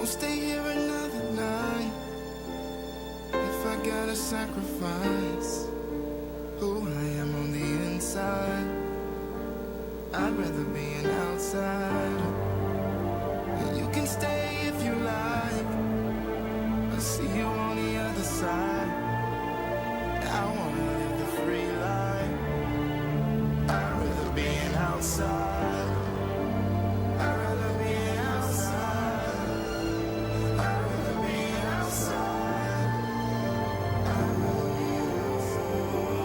Won't stay here another night if I gotta sacrifice who I am on the inside. I'd rather be an outsider. You can stay if you like. I'll see you on the other side. I wanna live the free life. I'd rather be an outsider. I'd rather be an outsider. I'd rather be an outsider. I'd rather be an outsider.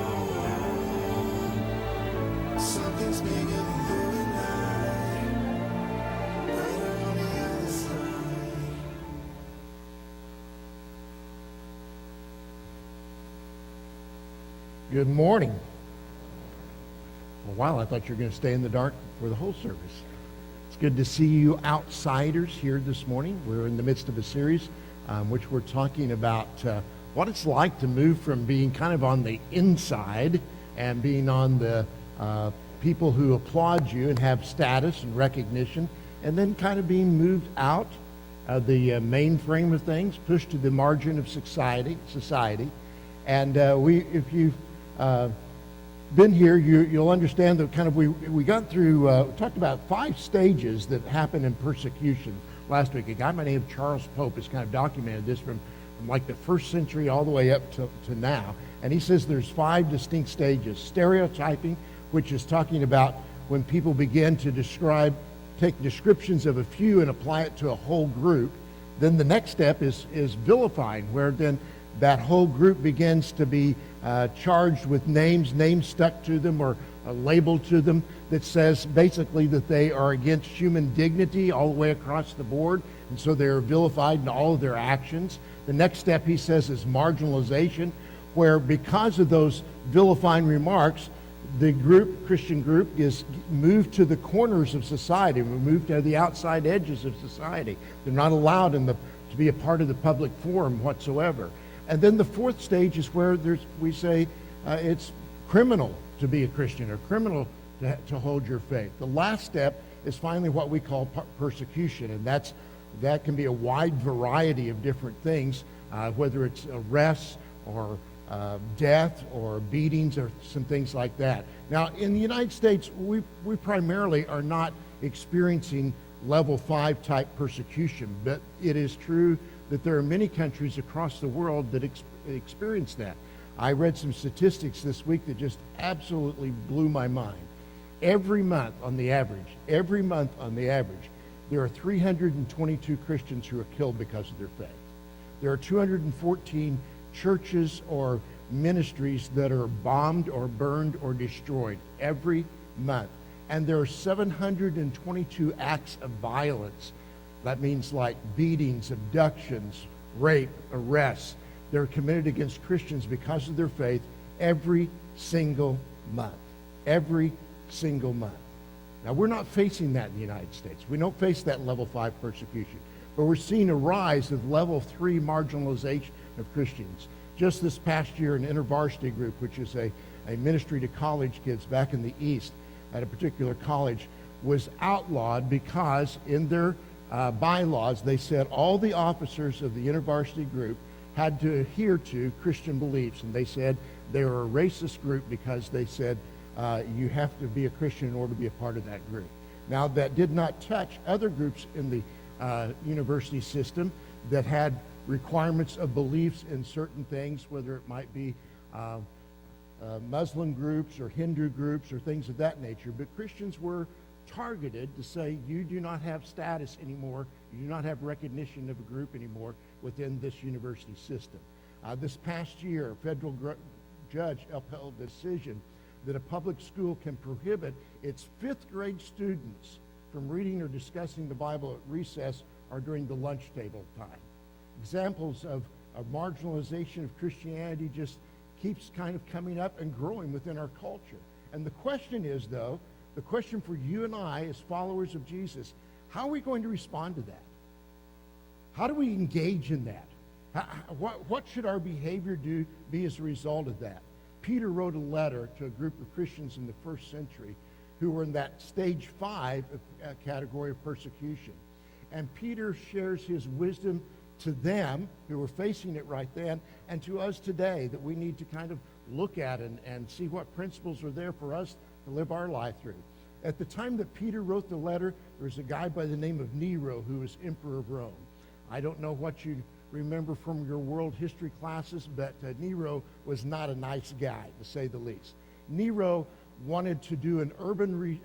Something's bigger than you and I. Right on the other side. Good morning. For a while, I thought you were going to stay in the dark for the whole service. It's good to see you outsiders here this morning. We're in the midst of a series which we're talking about what it's like to move from being kind of on the inside and being on the people who applaud you and have status and recognition, and then kind of being moved out of the mainframe of things, pushed to the margin of society. And if you've been here, you'll understand that kind of we got through, talked about 5 stages that happen in persecution last week. A guy by the name of Charles Pope has kind of documented this from like the 1st century all the way up to now. And he says there's 5 distinct stages. Stereotyping, which is talking about when people begin to take descriptions of a few and apply it to a whole group. Then the next step is vilifying, where then that whole group begins to be charged with names stuck to them or labeled to them that says basically that they are against human dignity all the way across the board, and so they're vilified in all of their actions. The next step, he says, is marginalization, where because of those vilifying remarks, the Christian group, is moved to the corners of society, moved to the outside edges of society. They're not allowed to be a part of the public forum whatsoever. And then the 4th stage is where we say it's criminal to be a Christian or criminal to hold your faith. The last step is finally what we call persecution, and that can be a wide variety of different things, whether it's arrests or death or beatings or some things like that. Now, in the United States, we primarily are not experiencing level 5 type persecution, but it is true that there are many countries across the world that experience that. I read some statistics this week that just absolutely blew my mind. Every month on the average, there are 322 Christians who are killed because of their faith. There are 214 churches or ministries that are bombed or burned or destroyed every month. And there are 722 acts of violence. That means like beatings, abductions, rape, arrests. They're committed against Christians because of their faith every single month. Every single month. Now, we're not facing that in the United States. We don't face that level 5 persecution. But we're seeing a rise of level 3 marginalization of Christians. Just this past year, an InterVarsity group, which is a ministry to college kids back in the East at a particular college, was outlawed because in their bylaws, they said all the officers of the InterVarsity group had to adhere to Christian beliefs. And they said they were a racist group because they said you have to be a Christian in order to be a part of that group. Now, that did not touch other groups in the university system that had requirements of beliefs in certain things, whether it might be Muslim groups or Hindu groups or things of that nature. But Christians were targeted to say, you do not have status anymore, you do not have recognition of a group anymore within this university system. This past year, a federal judge upheld a decision that a public school can prohibit its 5th grade students from reading or discussing the Bible at recess or during the lunch table time. Examples of marginalization of Christianity just keeps kind of coming up and growing within our culture. And the question is, though, the question for you and I as followers of Jesus, how are we going to respond to that? How do we engage in that? What should our behavior be as a result of that? Peter wrote a letter to a group of Christians in the 1st century who were in that stage 5 category of persecution. And Peter shares his wisdom to them who were facing it right then, and to us today, that we need to kind of look at and see what principles are there for us to live our life through. At the time that Peter wrote the letter, there was a guy by the name of Nero who was emperor of Rome. I don't know what you remember from your world history classes, but Nero was not a nice guy, to say the least. Nero wanted to do an urban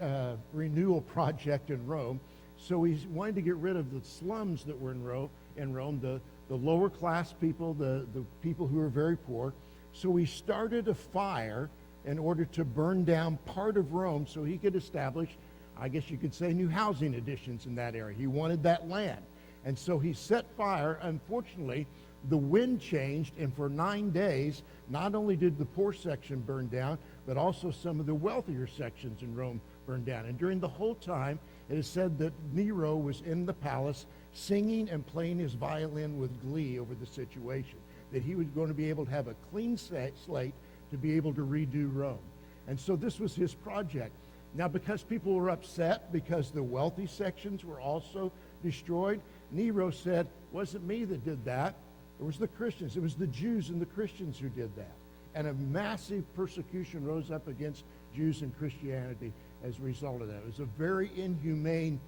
renewal project in Rome, so he wanted to get rid of the slums that were in Rome, the lower class people, the people who were very poor. So he started a fire in order to burn down part of Rome so he could establish, I guess you could say, new housing additions in that area. He wanted that land. And so he set fire. Unfortunately, the wind changed, and for 9 days, not only did the poor section burn down, but also some of the wealthier sections in Rome burned down. And during the whole time, it is said that Nero was in the palace singing and playing his violin with glee over the situation, that he was going to be able to have a clean slate to be able to redo Rome. And so this was his project. Now, because people were upset because the wealthy sections were also destroyed, Nero said, it wasn't me that did that. It was the Christians. It was the Jews and the Christians who did that. And a massive persecution rose up against Jews and Christianity as a result of that. It was a very inhumane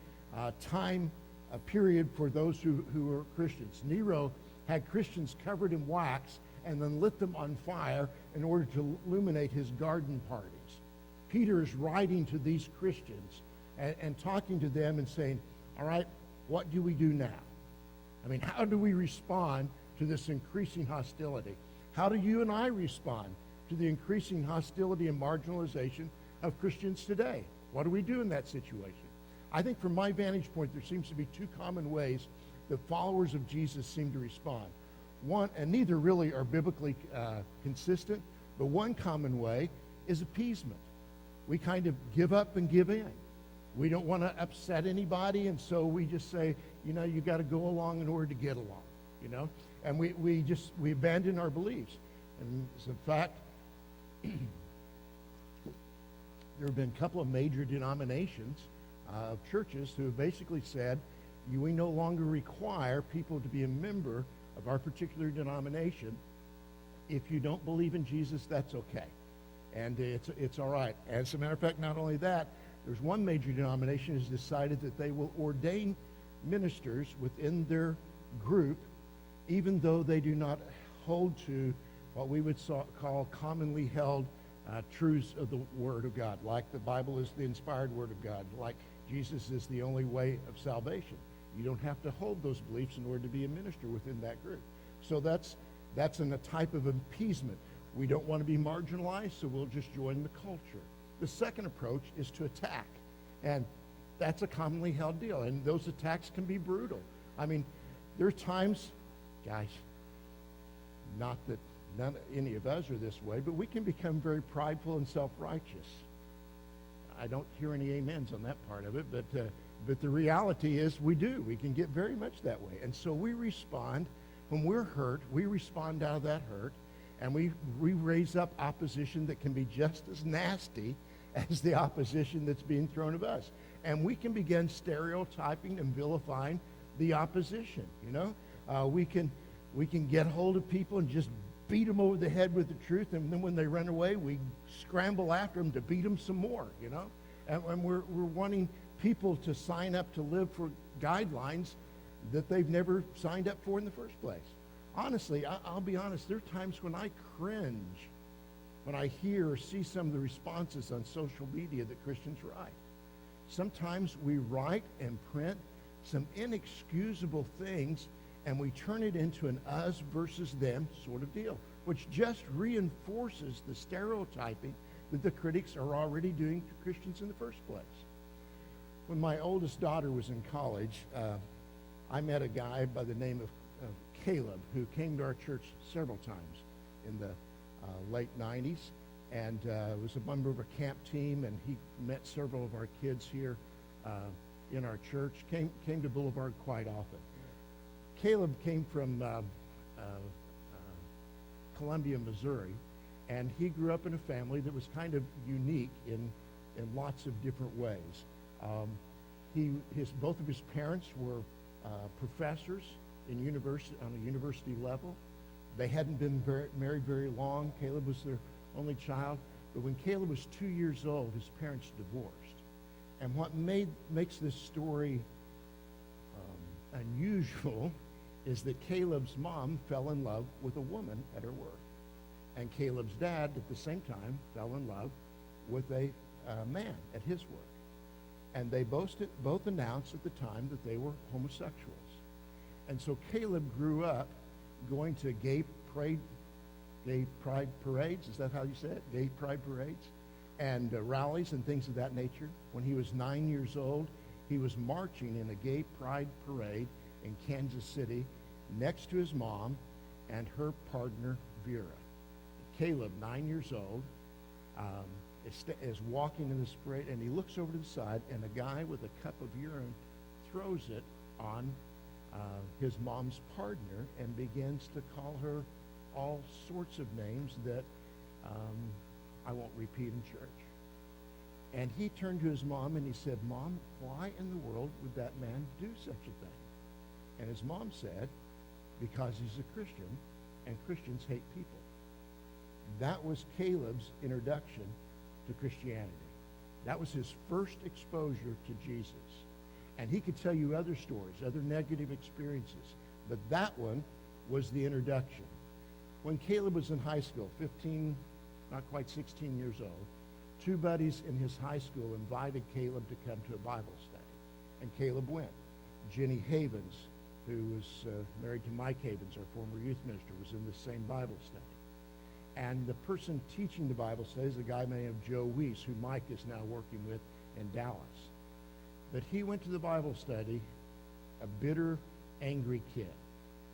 period for those who were Christians. Nero had Christians covered in wax and then lit them on fire in order to illuminate his garden parties. Peter is writing to these Christians and talking to them and saying, all right, what do we do now? I mean, how do we respond to this increasing hostility? How do you and I respond to the increasing hostility and marginalization of Christians today? What do we do in that situation? I think from my vantage point, there seems to be two common ways that followers of Jesus seem to respond. One, and neither really are biblically consistent, but one common way is appeasement. We kind of give up and give in. We don't want to upset anybody, and so we just say, you know, you got to go along in order to get along, you know? And we abandon our beliefs. And in fact, there have been a couple of major denominations of churches who have basically said, we no longer require people to be a member of our particular denomination. If you don't believe in Jesus, that's okay. And it's all right. As a matter of fact, not only that, there's one major denomination has decided that they will ordain ministers within their group, even though they do not hold to what we would call commonly held truths of the Word of God, like the Bible is the inspired Word of God, like Jesus is the only way of salvation. You don't have to hold those beliefs in order to be a minister within that group. So that's a type of appeasement. We don't want to be marginalized, so we'll just join the culture. The second approach is to attack, and that's a commonly held deal, and those attacks can be brutal. I mean, there are times, guys, not that any of us are this way, but we can become very prideful and self-righteous. I don't hear any amens on that part of it, but the reality is we do. We can get very much that way. And so we respond. When we're hurt, we respond out of that hurt, and we raise up opposition that can be just as nasty as the opposition that's being thrown at us. And we can begin stereotyping and vilifying the opposition, you know? We can get hold of people and just beat them over the head with the truth, and then when they run away, we scramble after them to beat them some more, you know? And we're wanting people to sign up to live for guidelines that they've never signed up for in the first place. Honestly, I'll be honest, there are times when I cringe when I hear or see some of the responses on social media that Christians write. Sometimes we write and print some inexcusable things, and we turn it into an us versus them sort of deal, which just reinforces the stereotyping that the critics are already doing to Christians in the first place. When my oldest daughter was in college, I met a guy by the name of Caleb, who came to our church several times in the late 90s, and was a member of a camp team, and he met several of our kids here in our church, came to Boulevard quite often. Caleb came from Columbia, Missouri, and he grew up in a family that was kind of unique in lots of different ways. Both of his parents were professors on a university level. They hadn't been married very long. Caleb was their only child. But when Caleb was 2 years old, his parents divorced. And what makes this story unusual is that Caleb's mom fell in love with a woman at her work. And Caleb's dad, at the same time, fell in love with a man at his work. And they both announced at the time that they were homosexuals. And so Caleb grew up going to gay pride parades, is that how you say it? Gay pride parades, and rallies and things of that nature. When he was 9 years old, he was marching in a gay pride parade in Kansas City next to his mom and her partner, Vera. Caleb, 9 years old, is walking in this parade, and he looks over to the side, and a guy with a cup of urine throws it on his mom's partner and begins to call her all sorts of names that I won't repeat in church. And he turned to his mom and he said, "Mom, why in the world would that man do such a thing?" And his mom said, "Because he's a Christian, and Christians hate people." That was Caleb's introduction to Christianity. That was his first exposure to Jesus. And he could tell you other stories, other negative experiences, but that one was the introduction. When Caleb was in high school, 15, not quite 16 years old, two buddies in his high school invited Caleb to come to a Bible study, and Caleb went. Jenny Havens, who was married to Mike Havens, our former youth minister, was in the same Bible study. And the person teaching the Bible study is a guy named Joe Weiss, who Mike is now working with in Dallas. But he went to the Bible study a bitter, angry kid.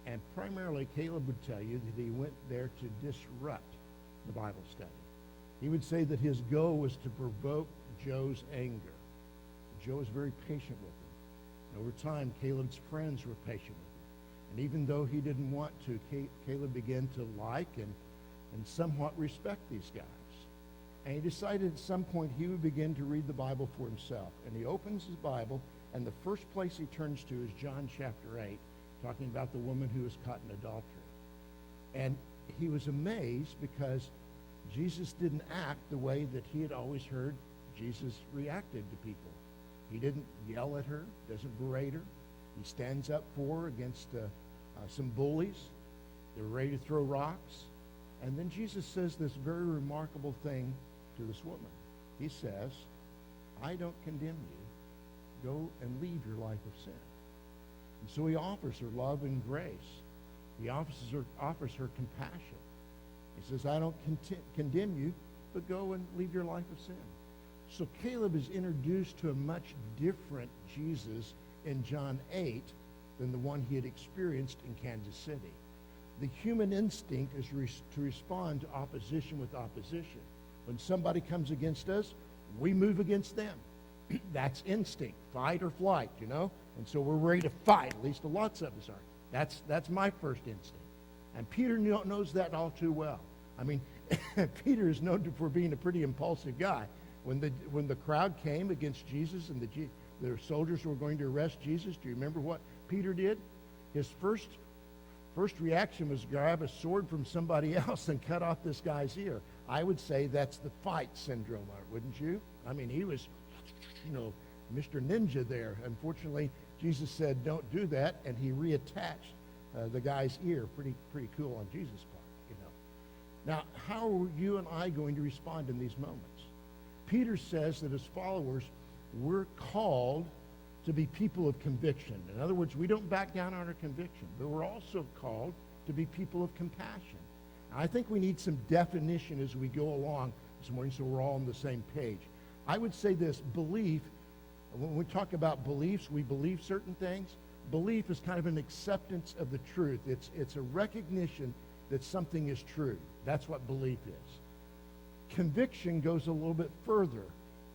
And primarily, Caleb would tell you that he went there to disrupt the Bible study. He would say that his goal was to provoke Joe's anger. Joe was very patient with him. And over time, Caleb's friends were patient with him. And even though he didn't want to, Caleb began to like and somewhat respect these guys. And he decided at some point he would begin to read the Bible for himself. And he opens his Bible, and the first place he turns to is John chapter 8, talking about the woman who was caught in adultery. And he was amazed because Jesus didn't act the way that he had always heard Jesus reacted to people. He didn't yell at her, doesn't berate her. He stands up for her against some bullies. They're ready to throw rocks. And then Jesus says this very remarkable thing to this woman. He says, "I don't condemn you. Go and leave your life of sin." And so he offers her love and grace. He offers her compassion. He says, "I don't condemn you, but go and leave your life of sin." So Caleb is introduced to a much different Jesus in John 8 than the one he had experienced in Kansas City. The human instinct is to respond to opposition with opposition. When somebody comes against us, we move against them. That's instinct, fight or flight, you know? And so we're ready to fight, at least lots of us are. That's my first instinct. And Peter knows that all too well. I mean, Peter is known for being a pretty impulsive guy. When the crowd came against Jesus and the soldiers were going to arrest Jesus, do you remember what Peter did? His first reaction was grab a sword from somebody else and cut off this guy's ear. I would say that's the fight syndrome, wouldn't you? I mean, he was, Mr. Ninja there. Unfortunately, Jesus said, "Don't do that," and he reattached the guy's ear. Pretty cool on Jesus' part, Now, how are you and I going to respond in these moments? Peter says that as followers, we're called to be people of conviction. In other words, we don't back down on our conviction, but we're also called to be people of compassion. I think we need some definition as we go along this morning so we're all on the same page. I would say this: belief, when we talk about beliefs, we believe certain things. Belief is kind of an acceptance of the truth. It's a recognition that something is true. That's what belief is. Conviction goes a little bit further.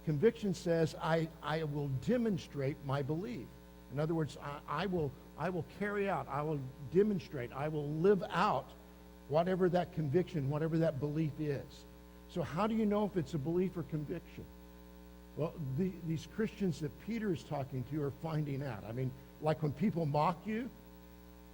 Conviction says, I will demonstrate my belief. In other words, I will carry out, I will demonstrate, I will live out whatever that conviction, whatever that belief is. So how do you know if it's a belief or conviction? Well, these Christians that Peter is talking to are finding out. I mean, like when people mock you,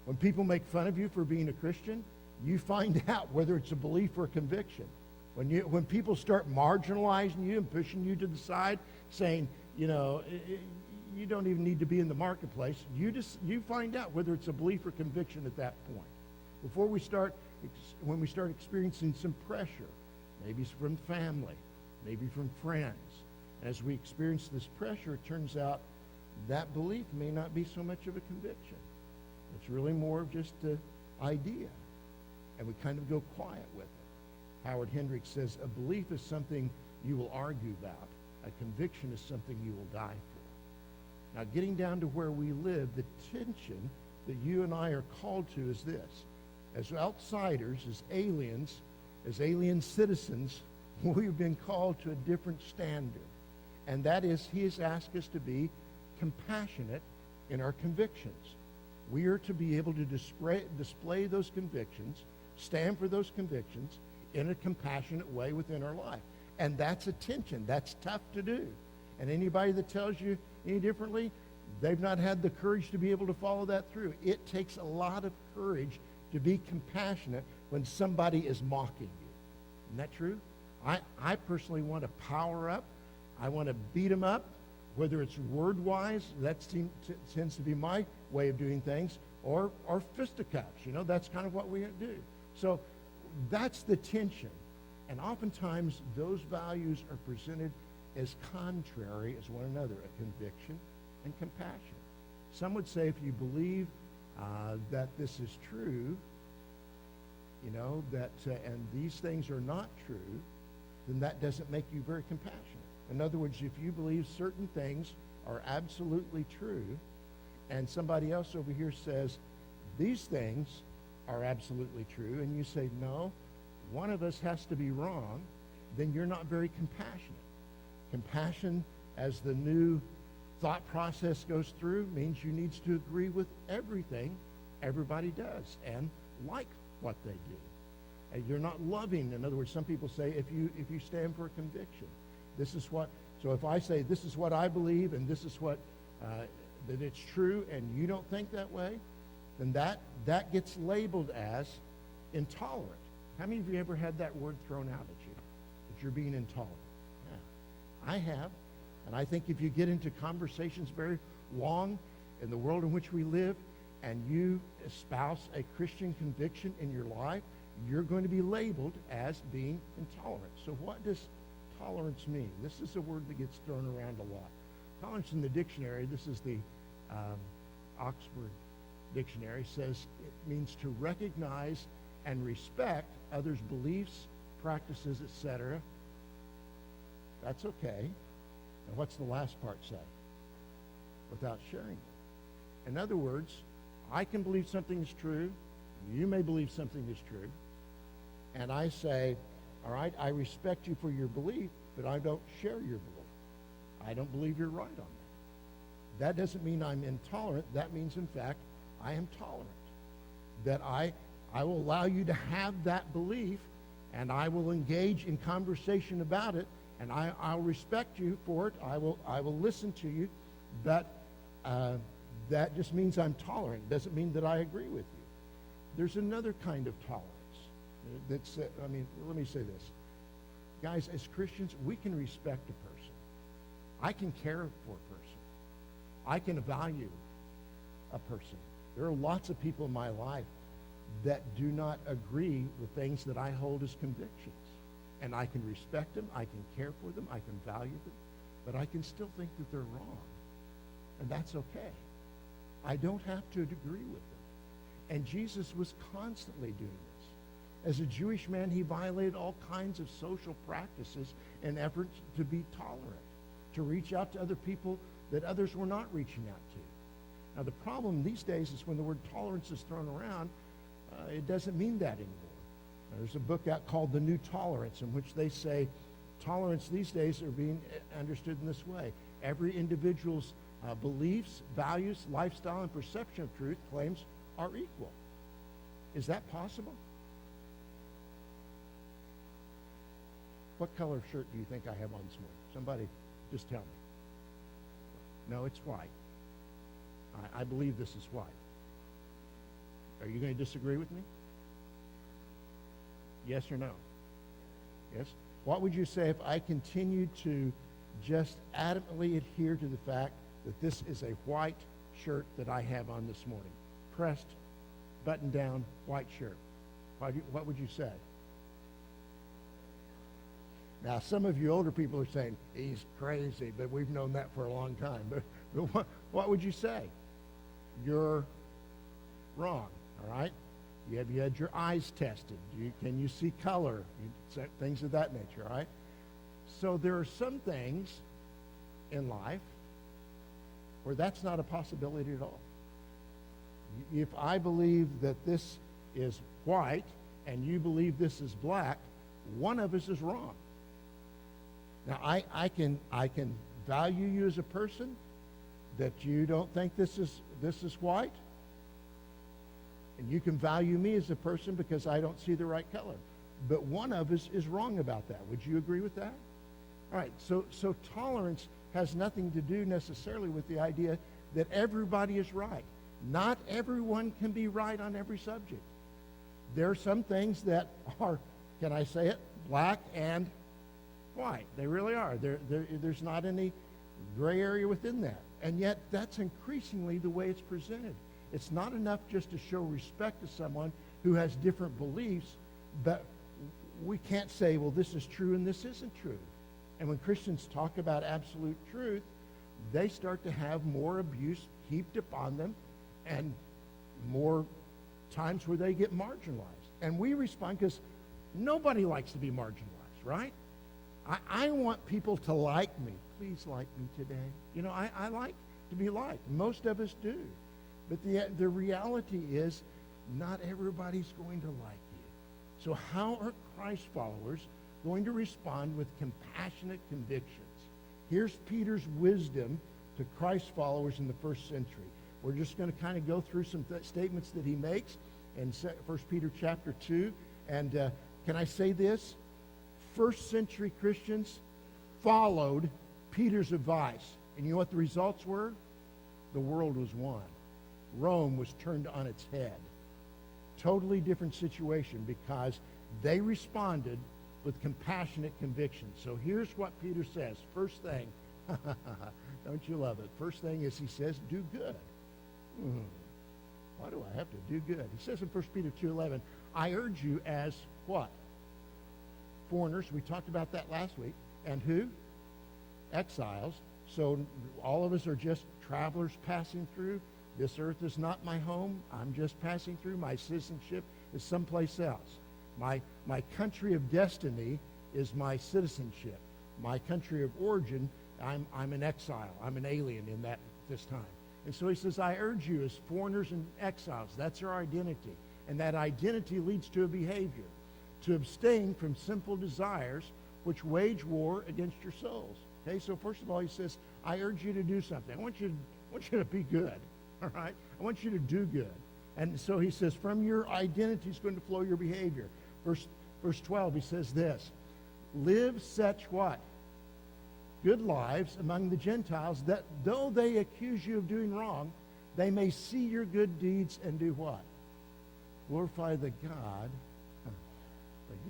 when people make fun of you for being a Christian, you find out whether it's a belief or a conviction. When people start marginalizing you and pushing you to the side, saying, you don't even need to be in the marketplace, you find out whether it's a belief or conviction at that point. When we start experiencing some pressure, maybe it's from family, maybe from friends, as we experience this pressure, it turns out that belief may not be so much of a conviction. It's really more of just an idea, and we kind of go quiet with it. Howard Hendricks says, a belief is something you will argue about. A conviction is something you will die for. Now, getting down to where we live, the tension that you and I are called to is this. As outsiders, as alien citizens, we've been called to a different standard. And that is, he has asked us to be compassionate in our convictions. We are to be able to display those convictions, stand for those convictions in a compassionate way within our life. And that's a tension. That's tough to do. And anybody that tells you any differently, they've not had the courage to be able to follow that through. It takes a lot of courage to be compassionate when somebody is mocking you. Isn't that true? I personally want to power up. I want to beat them up, whether it's word-wise, that tends to be my way of doing things, or fisticuffs. That's kind of what we do. So that's the tension. And oftentimes, those values are presented as contrary as one another, a conviction and compassion. Some would say if you believe that this is true, and these things are not true, then that doesn't make you very compassionate. In other words, if you believe certain things are absolutely true, and somebody else over here says these things are absolutely true, and you say, no, one of us has to be wrong, then you're not very compassionate. Compassion, as the new thought process goes through, means you need to agree with everything everybody does and like what they do. And you're not loving. In other words, some people say if you stand for a conviction, so if I say this is what I believe and this is what that it's true, and you don't think that way, then that gets labeled as intolerant. How many of you ever had that word thrown out at you, that you're being intolerant? Yeah, I have. And I think if you get into conversations very long in the world in which we live, and you espouse a Christian conviction in your life, you're going to be labeled as being intolerant. So what does tolerance mean? This is a word that gets thrown around a lot. Tolerance in the dictionary, this is the Oxford Dictionary, says it means to recognize and respect others' beliefs, practices, etc. That's okay. And what's the last part say? Without sharing it. In other words, I can believe something is true. You may believe something is true. And I say, all right, I respect you for your belief, but I don't share your belief. I don't believe you're right on that. That doesn't mean I'm intolerant. That means, in fact, I am tolerant. That I will allow you to have that belief, and I will engage in conversation about it, and I'll respect you for it. I will listen to you, but that just means I'm tolerant. It doesn't mean that I agree with you. There's another kind of tolerance. Let me say this. Guys, as Christians, we can respect a person. I can care for a person. I can value a person. There are lots of people in my life that do not agree with things that I hold as convictions. And I can respect them, I can care for them, I can value them, but I can still think that they're wrong. And that's okay. I don't have to agree with them. And Jesus was constantly doing this. As a Jewish man, he violated all kinds of social practices in efforts to be tolerant, to reach out to other people that others were not reaching out to. Now, the problem these days is when the word tolerance is thrown around, it doesn't mean that anymore. There's a book out called The New Tolerance, in which they say tolerance these days are being understood in this way. Every individual's beliefs, values, lifestyle, and perception of truth claims are equal. Is that possible? What color shirt do you think I have on this morning? Somebody just tell me. No, it's white. I believe this is white. Are you going to disagree with me? Yes or no? Yes? What would you say if I continued to just adamantly adhere to the fact that this is a white shirt that I have on this morning? Pressed, button down, white shirt. What would you say? Now, some of you older people are saying, he's crazy, but we've known that for a long time. But what would you say? You're wrong, all right? Have you had your eyes tested? Can you see color? Things of that nature, all right? So there are some things in life where that's not a possibility at all. If I believe that this is white and you believe this is black, one of us is wrong. Now, I can value you as a person that you don't think this is white, and you can value me as a person because I don't see the right color. But one of us is wrong about that. Would you agree with that? All right, so tolerance has nothing to do necessarily with the idea that everybody is right. Not everyone can be right on every subject. There are some things that are, can I say it, black and white. They really are. There's not any gray area within that. And yet that's increasingly the way it's presented. It's not enough just to show respect to someone who has different beliefs, but we can't say, well, this is true and this isn't true. And when Christians talk about absolute truth, they start to have more abuse heaped upon them and more times where they get marginalized. And we respond because nobody likes to be marginalized, right? I want people to like me. Please like me today. You know, I like to be liked. Most of us do. But the reality is not everybody's going to like you. So how are Christ followers going to respond with compassionate convictions? Here's Peter's wisdom to Christ followers in the first century. We're just going to kind of go through some statements that he makes in 1 Peter chapter 2. And can I say this? First century Christians followed Peter's advice. And you know what the results were? The world was won. Rome was turned on its head. Totally different situation because they responded with compassionate conviction. So here's what Peter says. First thing, don't you love it? First thing is he says, do good. Why do I have to do good? He says in 1 Peter 2:11, I urge you as what? Foreigners. We talked about that last week. And who? Exiles. So all of us are just travelers passing through. This earth is not my home. I'm just passing through. My citizenship is someplace else. My country of destiny is my citizenship. My country of origin, I'm an exile. I'm an alien in this time. And so he says, I urge you as foreigners and exiles. That's our identity. And that identity leads to a behavior. To abstain from sinful desires which wage war against your souls. Okay, so first of all, he says, I urge you to do something. I want you to be good. All right? I want you to do good. And so he says, from your identity is going to flow your behavior. Verse 12, he says this, live such what? Good lives among the Gentiles, that though they accuse you of doing wrong, they may see your good deeds and do what? Glorify the God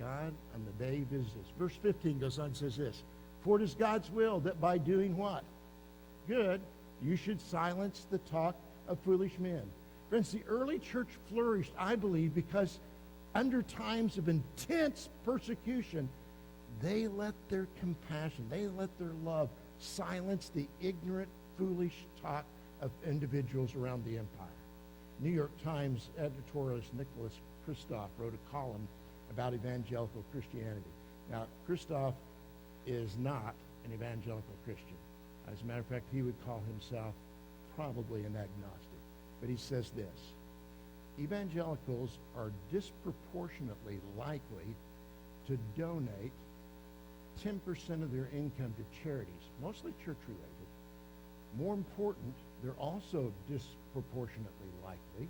on the day he visits us. Verse 15 goes on and says this, for it is God's will that by doing what? Good, you should silence the talk of foolish men. Friends, the early church flourished, I believe, because under times of intense persecution, they let their compassion, they let their love silence the ignorant, foolish talk of individuals around the empire. New York Times editorialist Nicholas Kristof wrote a column about evangelical Christianity. Now, Kristof is not an evangelical Christian. As a matter of fact, he would call himself probably an agnostic. But he says this, evangelicals are disproportionately likely to donate 10% of their income to charities, mostly church-related. More important, they're also disproportionately likely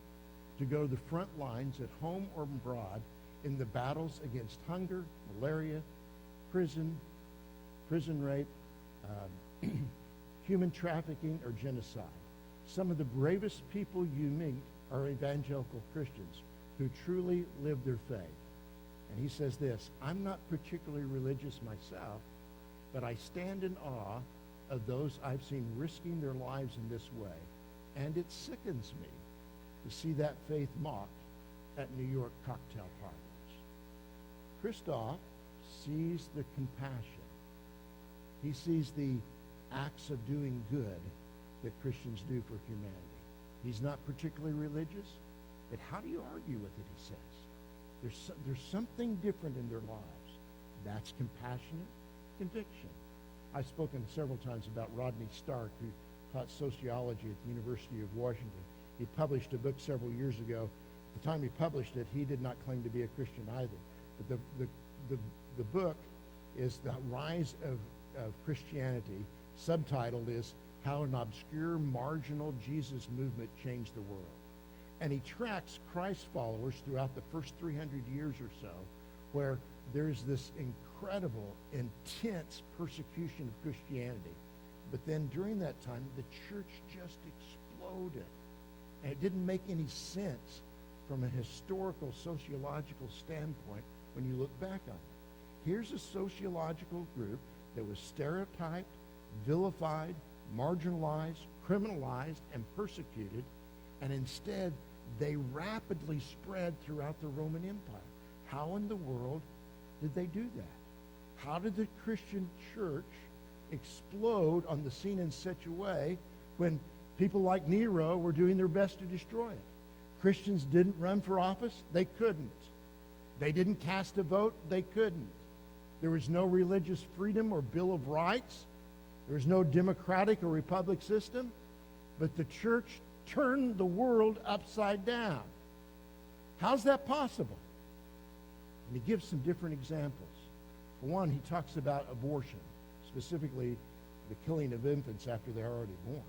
to go to the front lines at home or abroad in the battles against hunger, malaria, prison rape, human trafficking, or genocide. Some of the bravest people you meet are evangelical Christians who truly live their faith. And he says this, I'm not particularly religious myself, but I stand in awe of those I've seen risking their lives in this way. And it sickens me to see that faith mocked at New York cocktail parties. Christoph sees the compassion. He sees the acts of doing good that Christians do for humanity. He's not particularly religious, but how do you argue with it, he says? There's something different in their lives. That's compassionate conviction. I've spoken several times about Rodney Stark, who taught sociology at the University of Washington. He published a book several years ago. At the time he published it, he did not claim to be a Christian either. But the book is The Rise of Christianity. Subtitled is How an Obscure Marginal Jesus Movement Changed the World. And he tracks Christ followers throughout the first 300 years or so, where there's this incredible, intense persecution of Christianity. But then during that time, the church just exploded. And it didn't make any sense from a historical, sociological standpoint when you look back on it. Here's a sociological group that was stereotyped, vilified, marginalized, criminalized, and persecuted, and instead they rapidly spread throughout the Roman Empire. How in the world did they do that? How did the Christian church explode on the scene in such a way when people like Nero were doing their best to destroy it? Christians didn't run for office? They couldn't. They didn't cast a vote? They couldn't. There was no religious freedom or Bill of Rights. There was no democratic or republic system. But the church turned the world upside down. How's that possible? And he gives some different examples. For one, he talks about abortion, specifically the killing of infants after they're already born.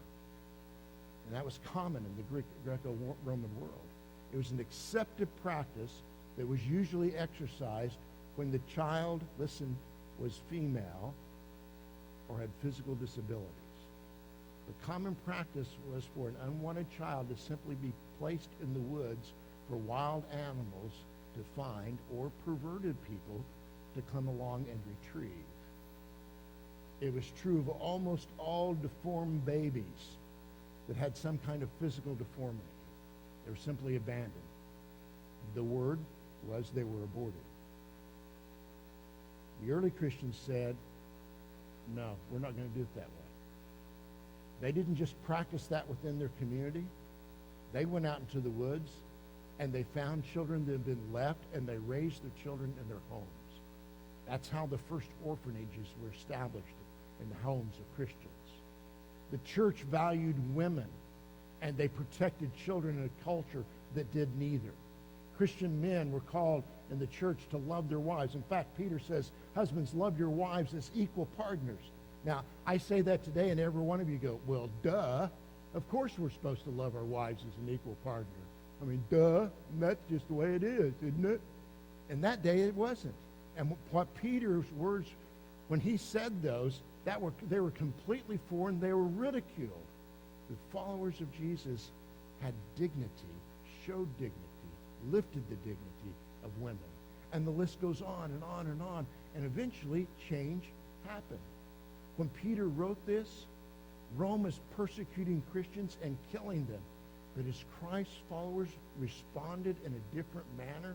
And that was common in the Greco-Roman world. It was an accepted practice that was usually exercised when the child, listen, was female or had physical disabilities. The common practice was for an unwanted child to simply be placed in the woods for wild animals to find, or perverted people to come along and retrieve. It was true of almost all deformed babies that had some kind of physical deformity. They were simply abandoned. The word was they were aborted. The early Christians said, no, we're not going to do it that way. They didn't just practice that within their community. They went out into the woods and they found children that had been left, and they raised their children in their homes. That's how the first orphanages were established in the homes of Christians. The church valued women, and they protected children in a culture that did neither. Christian men were called in the church to love their wives. In fact, Peter says, husbands, love your wives as equal partners. Now, I say that today, and every one of you go, well, duh. Of course we're supposed to love our wives as an equal partner. I mean, duh, and that's just the way it is, isn't it? In that day, it wasn't. And what Peter's words, when he said those, they were completely foreign. They were ridiculed. The followers of Jesus had dignity, showed dignity, lifted the dignity of women. And the list goes on and on and on. And eventually, change happened. When Peter wrote this, Rome is persecuting Christians and killing them. But as Christ's followers responded in a different manner,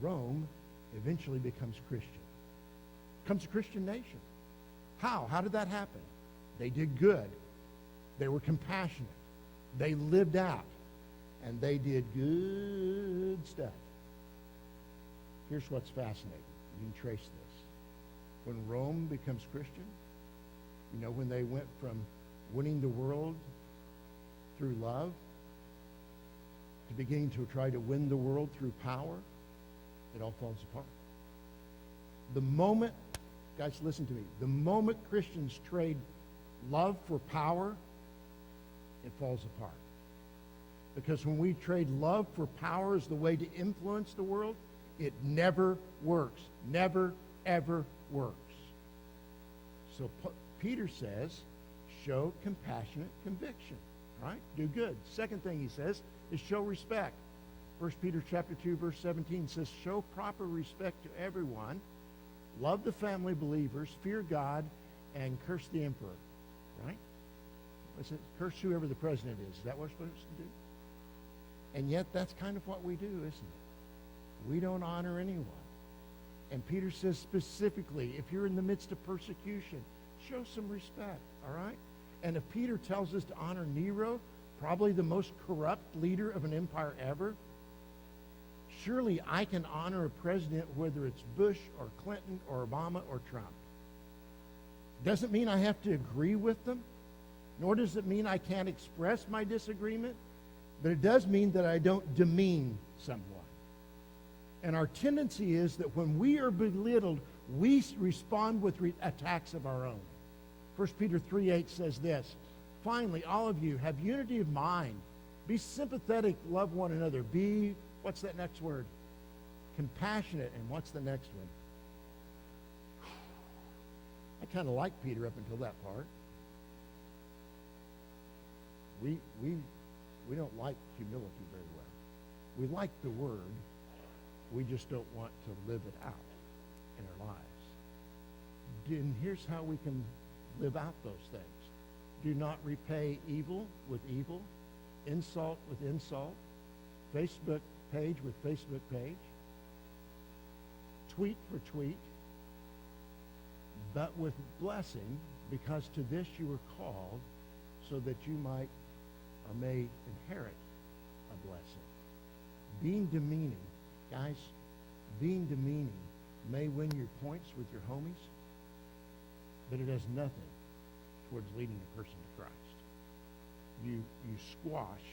Rome eventually becomes Christian. Becomes a Christian nation. How? How did that happen? They did good. They were compassionate. They lived out. And they did good stuff. Here's what's fascinating. You can trace this. When Rome becomes Christian, you know, when they went from winning the world through love to beginning to try to win the world through power, it all falls apart. The moment, guys, listen to me, the moment Christians trade love for power, it falls apart. Because when we trade love for power as the way to influence the world, it never works. Never, ever works. So Peter says, show compassionate conviction. right? Do good. Second thing he says is show respect. 1 Peter chapter 2, verse 17 says, show proper respect to everyone, love the family believers, fear God, and curse the emperor, right? Listen, curse whoever the president is. Is that what we're supposed to do? And yet that's kind of what we do, isn't it? We don't honor anyone. And Peter says specifically, if you're in the midst of persecution, show some respect, all right? And if Peter tells us to honor Nero, probably the most corrupt leader of an empire ever, surely I can honor a president whether it's Bush or Clinton or Obama or Trump. Doesn't mean I have to agree with them, nor does it mean I can't express my disagreement, but it does mean that I don't demean someone. And our tendency is that when we are belittled, we respond with attacks of our own. 1 Peter 3:8 says this, finally, all of you have unity of mind. Be sympathetic, love one another. Be, what's that next word? Compassionate. And what's the next one? I kind of like Peter up until that part. We don't like humility very well. We like the word. We just don't want to live it out in our lives. And here's how we can live out those things. Do not repay evil with evil, insult with insult, Facebook page with Facebook page, tweet for tweet, but with blessing, because to this you were called, so that you might or may inherit a blessing. Being demeaning, guys, being demeaning may win your points with your homies, but it does nothing towards leading a person to Christ. You squash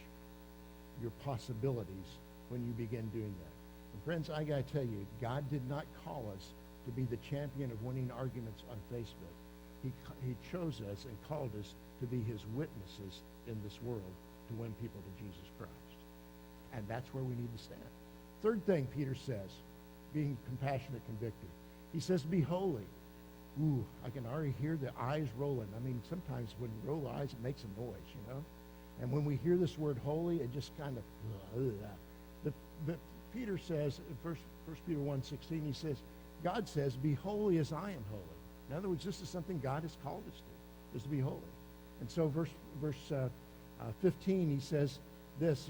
your possibilities when you begin doing that. And friends, I gotta tell you, God did not call us to be the champion of winning arguments on Facebook. He chose us and called us to be his witnesses in this world to win people to Jesus Christ. And that's where we need to stand. Third thing Peter says, being compassionate, convicted. He says, be holy. Ooh, I can already hear the eyes rolling. I mean, sometimes when you roll the eyes, it makes a noise, you know? And when we hear this word holy, it just kind of, But Peter says, in 1 Peter 1:16, he says, God says, be holy as I am holy. In other words, this is something God has called us to, is to be holy. And so verse 15, he says this,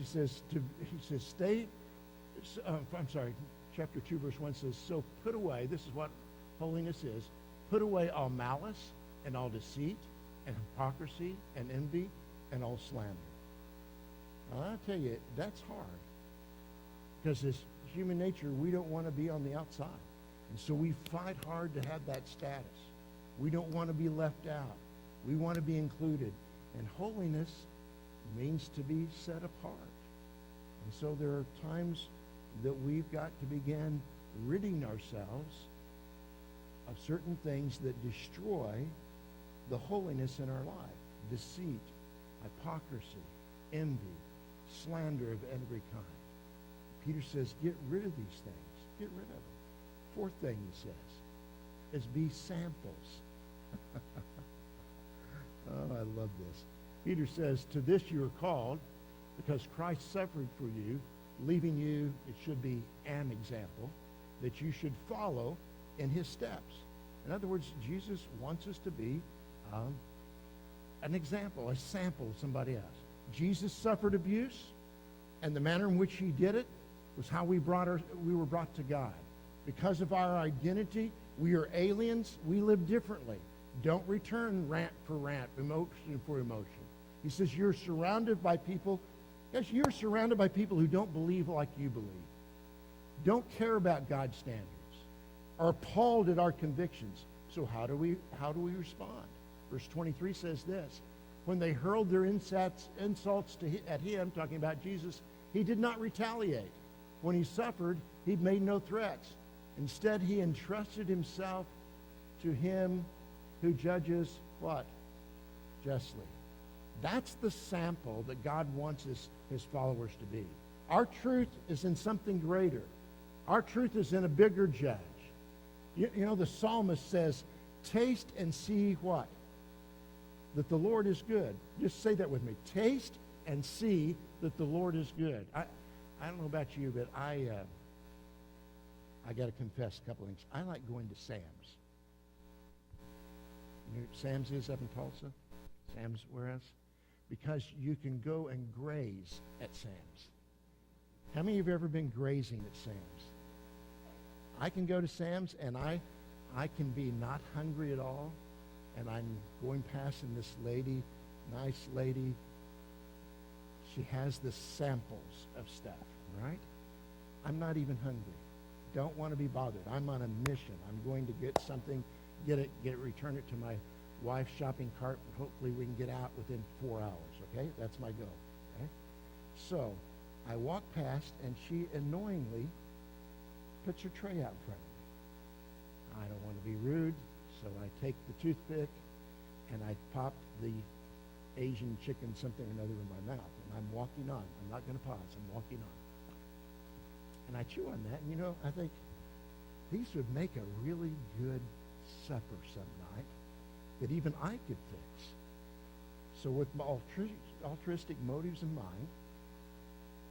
chapter 2, verse 1 says, so put away, this is what holiness is, put away all malice and all deceit and hypocrisy and envy and all slander. Now, I'll tell you, that's hard. Because as human nature, we don't want to be on the outside. And so we fight hard to have that status. We don't want to be left out. We want to be included. And holiness means to be set apart. And so there are times that we've got to begin ridding ourselves of certain things that destroy the holiness in our life. Deceit, hypocrisy, envy, slander of every kind. Peter says, get rid of these things. Get rid of them. Fourth thing he says is be samples. Oh, I love this. Peter says, to this you are called, because Christ suffered for you, leaving you, it should be an example, that you should follow in his steps. In other words, Jesus wants us to be an example, a sample of somebody else. Jesus suffered abuse, and the manner in which he did it was how we were brought to God. Because of our identity, we are aliens. We live differently. Don't return rant for rant, emotion for emotion. He says you're surrounded by people. Yes, you're surrounded by people who don't believe like you believe. Don't care about God's standards. Are appalled at our convictions. So how do we respond? Verse 23 says this: when they hurled their insults at him, talking about Jesus, he did not retaliate. When he suffered, he made no threats. Instead, he entrusted himself to him who judges what? Justly. That's the sample that God wants his followers to be. Our truth is in something greater. Our truth is in a bigger judge. You know, the psalmist says, taste and see what? That the Lord is good. Just say that with me. Taste and see that the Lord is good. I don't know about you, but I got to confess a couple things. I like going to Sam's. You know what Sam's is up in Tulsa? Sam's warehouse? Because you can go and graze at Sam's. How many of you have ever been grazing at Sam's? I can go to Sam's and I can be not hungry at all, and I'm going past and this lady, nice lady, she has the samples of stuff, right? I'm not even hungry. Don't want to be bothered. I'm on a mission. I'm going to get something, return it to my wife's shopping cart, and hopefully we can get out within 4 hours, okay? That's my goal, okay? So I walk past, and she annoyingly puts her tray out in front of me. I don't want to be rude, so I take the toothpick, and I pop the Asian chicken something or another in my mouth, and I'm walking on. I'm not going to pause. I'm walking on. And I chew on that, and I think these would make a really good supper some night that even I could fix. So with my altruistic motives in mind,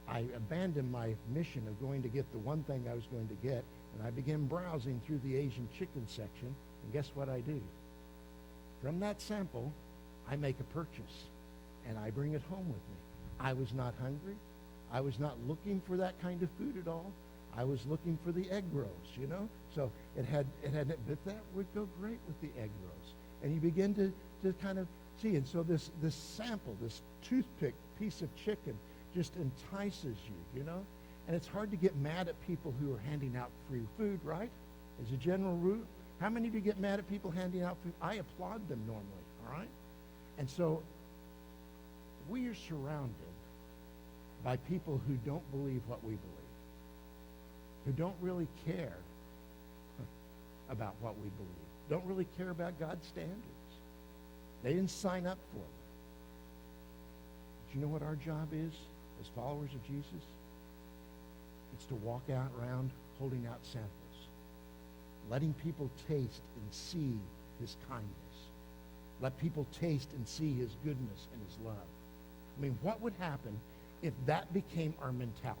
I abandoned my mission of going to get the one thing I was going to get, and I began browsing through the Asian chicken section, and guess what I do? From that sample, I make a purchase, and I bring it home with me. I was not hungry. I was not looking for that kind of food at all. I was looking for the egg rolls, So it had, but that would go great with the egg rolls. And you begin to kind of see. And so this sample, this toothpick piece of chicken just entices you, And it's hard to get mad at people who are handing out free food, right? As a general rule. How many of you get mad at people handing out food? I applaud them normally, all right? And so we are surrounded by people who don't believe what we believe, who don't really care about what we believe, don't really care about God's standards. They didn't sign up for them. But you know what our job is as followers of Jesus? It's to walk out around holding out samples, letting people taste and see his kindness. Let people taste and see his goodness and his love. I mean, what would happen if that became our mentality?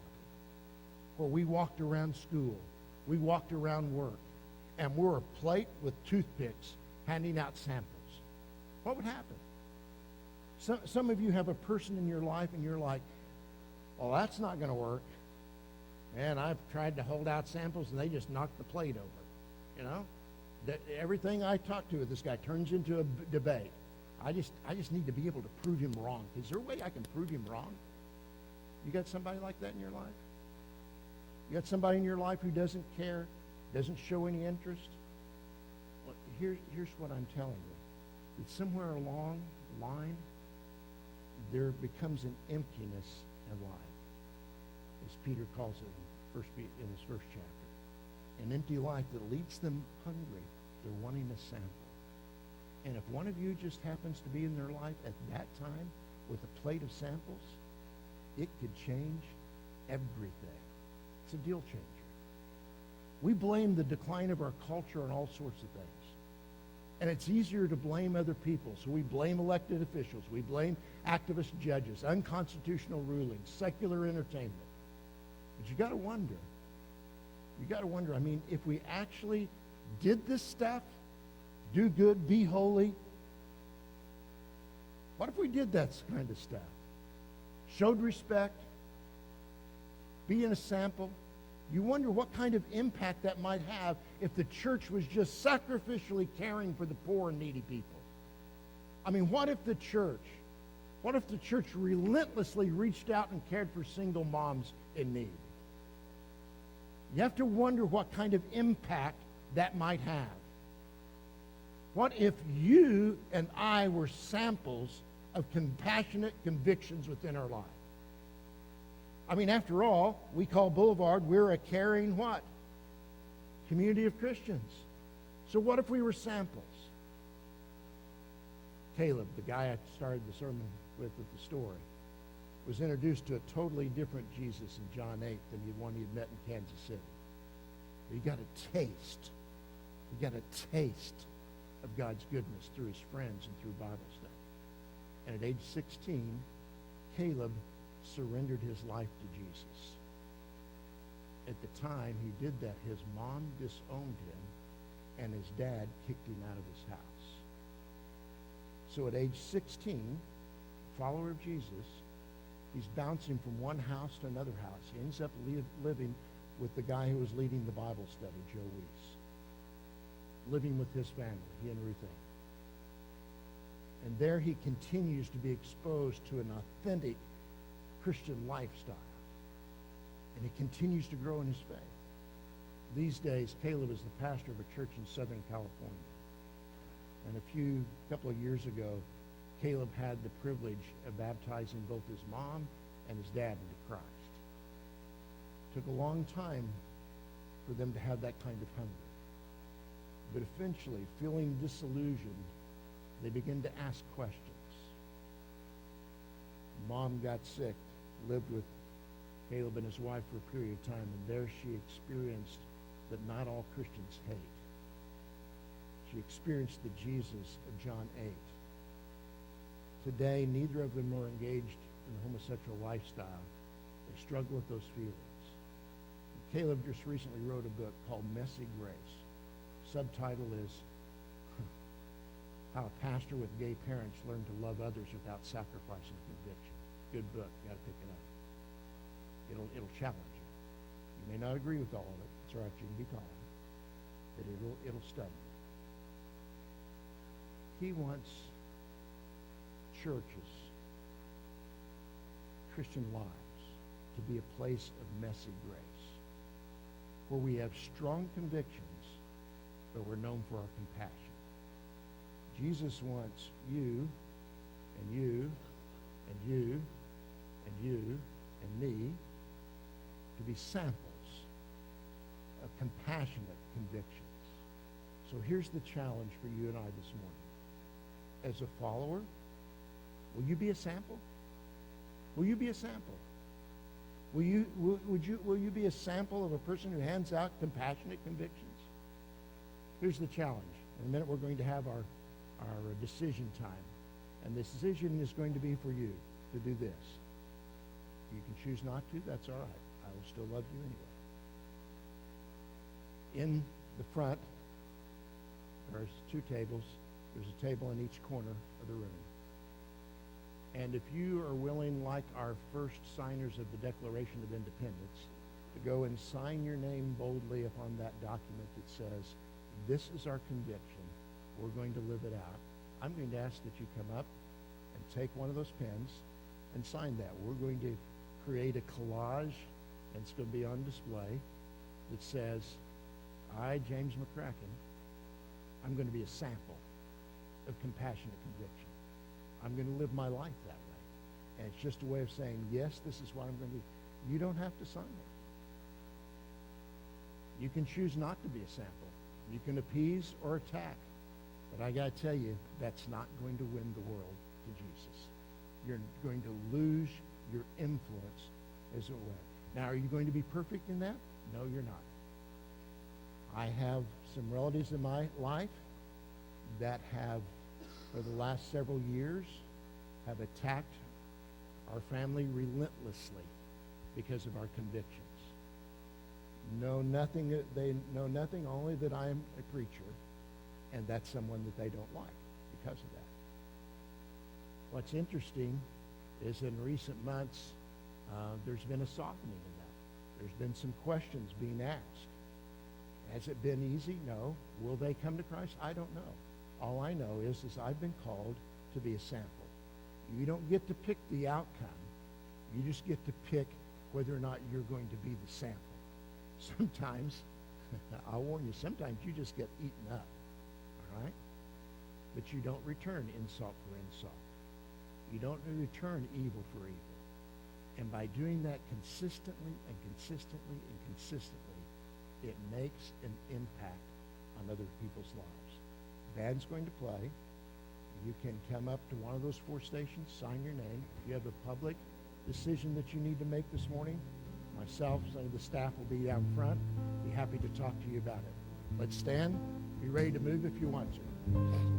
Where we walked around school, we walked around work, and we're a plate with toothpicks handing out samples. What would happen? Some of you have a person in your life and you're like, well, that's not going to work. Man, I've tried to hold out samples and they just knocked the plate over. Everything I talk to with this guy turns into a debate. I just need to be able to prove him wrong. Is there a way I can prove him wrong? You got somebody like that in your life? You got somebody in your life who doesn't care, doesn't show any interest? Well, here's what I'm telling you. That somewhere along the line, there becomes an emptiness in life, as Peter calls it in his first chapter. An empty life that leaves them hungry. They're wanting a sample. And if one of you just happens to be in their life at that time with a plate of samples, it could change everything. It's a deal changer. We blame the decline of our culture on all sorts of things. And it's easier to blame other people. So we blame elected officials. We blame activist judges, unconstitutional rulings, secular entertainment. But you got to wonder. I mean, if we actually did this stuff, do good, be holy, what if we did that kind of stuff? Showed respect, being a sample. You wonder what kind of impact that might have if the church was just sacrificially caring for the poor and needy people. I mean, what if the church relentlessly reached out and cared for single moms in need? You have to wonder what kind of impact that might have. What if you and I were samples of compassionate convictions within our life? I mean, after all, we call Boulevard, we're a caring what? Community of Christians. So what if we were samples? Caleb, the guy I started the sermon with the story, was introduced to a totally different Jesus in John 8 than the one he'd met in Kansas City. But he got a taste. He got a taste of God's goodness through his friends and through Bible study. And at age 16, Caleb surrendered his life to Jesus. At the time he did that, his mom disowned him, and his dad kicked him out of his house. So at age 16, follower of Jesus, he's bouncing from one house to another house. He ends up living with the guy who was leading the Bible study, Joe Weiss. Living with his family, he and Ruth Ann. And there he continues to be exposed to an authentic Christian lifestyle. And he continues to grow in his faith. These days, Caleb is the pastor of a church in Southern California. And a couple of years ago, Caleb had the privilege of baptizing both his mom and his dad into Christ. It took a long time for them to have that kind of hunger. But eventually, feeling disillusioned, they began to ask questions. Mom got sick, lived with Caleb and his wife for a period of time, and there she experienced that not all Christians hate. She experienced the Jesus of John 8. Today, neither of them are engaged in the homosexual lifestyle. They struggle with those feelings. And Caleb just recently wrote a book called Messy Grace. Subtitle is How a Pastor with Gay Parents Learned to Love Others Without Sacrificing Conviction. Good book. You got to pick it up. It'll challenge you. You may not agree with all of it. It's all right. You can be calm. But it'll study you. He wants churches, Christian lives, to be a place of messy grace, where we have strong convictions, but we're known for our compassion. Jesus wants you and you and you and you and me to be samples of compassionate convictions. So here's the challenge for you and I this morning. As a follower, will you be a sample? Will you be a sample? Will you be a sample of a person who hands out compassionate convictions? Here's the challenge. In a minute, we're going to have our decision time. And this decision is going to be for you to do this. You can choose not to. That's all right. I will still love you anyway. In the front, there's two tables. There's a table in each corner of the room. And if you are willing, like our first signers of the Declaration of Independence, to go and sign your name boldly upon that document that says, this is our conviction, we're going to live it out, I'm going to ask that you come up and take one of those pens and sign that. We're going to create a collage, and it's going to be on display, that says, I, James McCracken, I'm going to be a sample of compassionate conviction. I'm going to live my life that way. And it's just a way of saying, yes, this is what I'm going to do. You don't have to sign it. You can choose not to be a sample. You can appease or attack. But I got to tell you, that's not going to win the world to Jesus. You're going to lose your influence as it went. Now, are you going to be perfect in that? No, you're not. I have some relatives in my life that have, for the last several years, have attacked our family relentlessly because of our convictions. They know nothing, only that I am a preacher, and that's someone that they don't like because of that. What's interesting is in recent months, there's been a softening in that. There's been some questions being asked. Has it been easy? No. Will they come to Christ? I don't know. All I know is I've been called to be a sample. You don't get to pick the outcome. You just get to pick whether or not you're going to be the sample. Sometimes, I'll warn you, sometimes you just get eaten up, all right? But you don't return insult for insult. You don't return evil for evil. And by doing that consistently and consistently and consistently, it makes an impact on other people's lives. Band's going to play. You can come up to one of those 4 stations, sign your name. If you have a public decision that you need to make this morning, myself, some of the staff will be out front. Be happy to talk to you about it. Let's stand. Be ready to move if you want to.